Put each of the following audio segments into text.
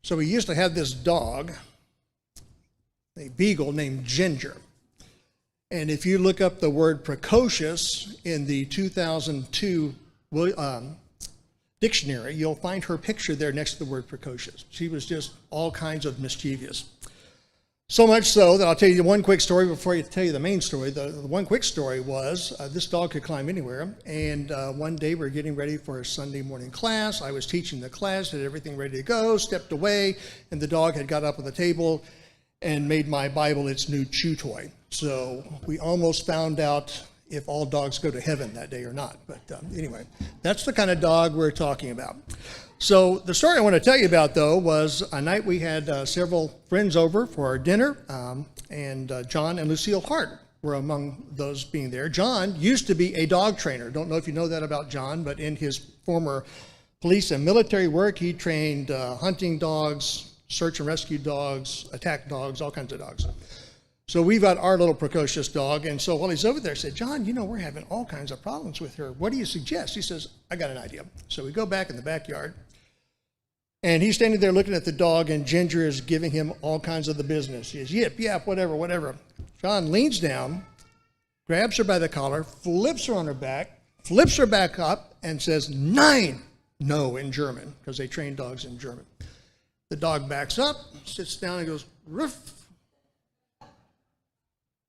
So we used to have this dog, a beagle named Ginger. And if you look up the word precocious in the 2002 dictionary, you'll find her picture there next to the word precocious. She was just all kinds of mischievous. So much so that I'll tell you one quick story before I tell you the main story. The one quick story was this dog could climb anywhere. And one day we were getting ready for a Sunday morning class. I was teaching the class, had everything ready to go, stepped away, and the dog had got up on the table and made my Bible its new chew toy. So we almost found out if all dogs go to heaven that day or not. But anyway, that's the kind of dog we're talking about. So the story I want to tell you about, though, was a night we had several friends over for our dinner, and John and Lucille Hart were among those being there. John used to be a dog trainer. Don't know if you know that about John, but in his former police and military work, he trained hunting dogs, search and rescue dogs, attack dogs, all kinds of dogs. So we've got our little precocious dog, and so while he's over there, I said, John, you know, we're having all kinds of problems with her. What do you suggest? He says, I got an idea. So we go back in the backyard, and he's standing there looking at the dog, and Ginger is giving him all kinds of the business. He says, yip, yap, whatever. John leans down, grabs her by the collar, flips her on her back, flips her back up, and says, "Nein!" No, in German, because they train dogs in German. The dog backs up, sits down, and goes, "Ruff."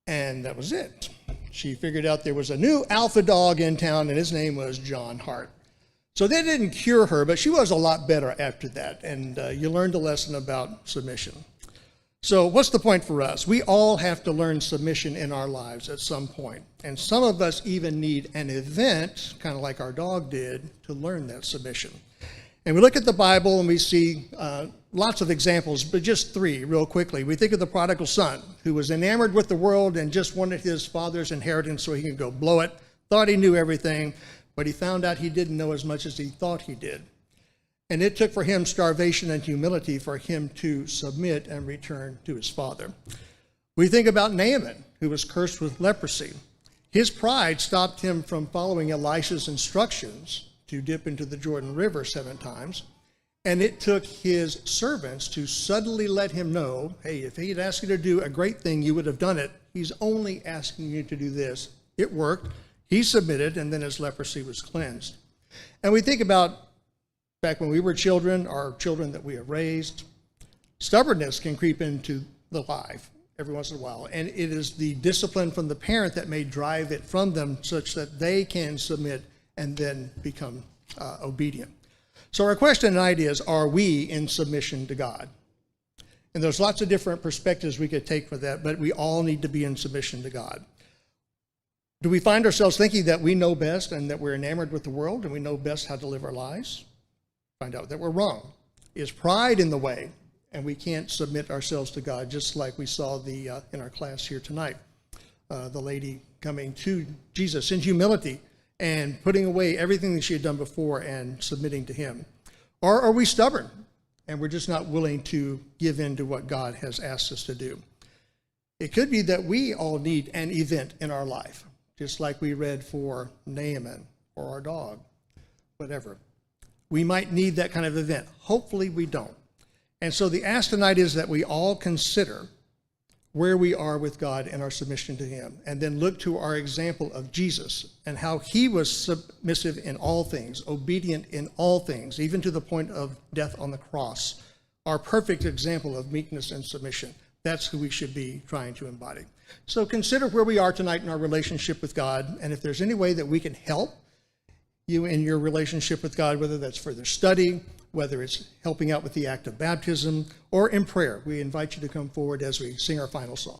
And that was it. She figured out there was a new alpha dog in town, and his name was John Hart. So they didn't cure her, but she was a lot better after that, and you learned a lesson about submission. So what's the point for us? We all have to learn submission in our lives at some point, and some of us even need an event, kind of like our dog did, to learn that submission. And we look at the Bible and we see lots of examples, but just three real quickly. We think of the prodigal son who was enamored with the world and just wanted his father's inheritance so he could go blow it, thought he knew everything, but he found out he didn't know as much as he thought he did. And it took for him starvation and humility for him to submit and return to his father. We think about Naaman, who was cursed with leprosy. His pride stopped him from following Elisha's instructions to dip into the Jordan River 7 times. And it took his servants to suddenly let him know, hey, if he had asked you to do a great thing, you would have done it. He's only asking you to do this. It worked. He submitted, and then his leprosy was cleansed. And we think about back when we were children, our children that we have raised. Stubbornness can creep into the life every once in a while. And it is the discipline from the parent that may drive it from them such that they can submit and then become obedient. So our question tonight is, are we in submission to God? And there's lots of different perspectives we could take for that, but we all need to be in submission to God. Do we find ourselves thinking that we know best and that we're enamored with the world and we know best how to live our lives? Find out that we're wrong. Is pride in the way and we can't submit ourselves to God, just like we saw in our class here tonight, the lady coming to Jesus in humility and putting away everything that she had done before and submitting to him? Or are we stubborn and we're just not willing to give in to what God has asked us to do? It could be that we all need an event in our life, just like we read for Naaman or our dog, whatever. We might need that kind of event. Hopefully we don't. And so the ask tonight is that we all consider where we are with God and our submission to him, and then look to our example of Jesus and how he was submissive in all things, obedient in all things, even to the point of death on the cross. Our perfect example of meekness and submission. That's who we should be trying to embody. So consider where we are tonight in our relationship with God, and if there's any way that we can help you in your relationship with God, whether that's further study, whether it's helping out with the act of baptism, or in prayer, we invite you to come forward as we sing our final song.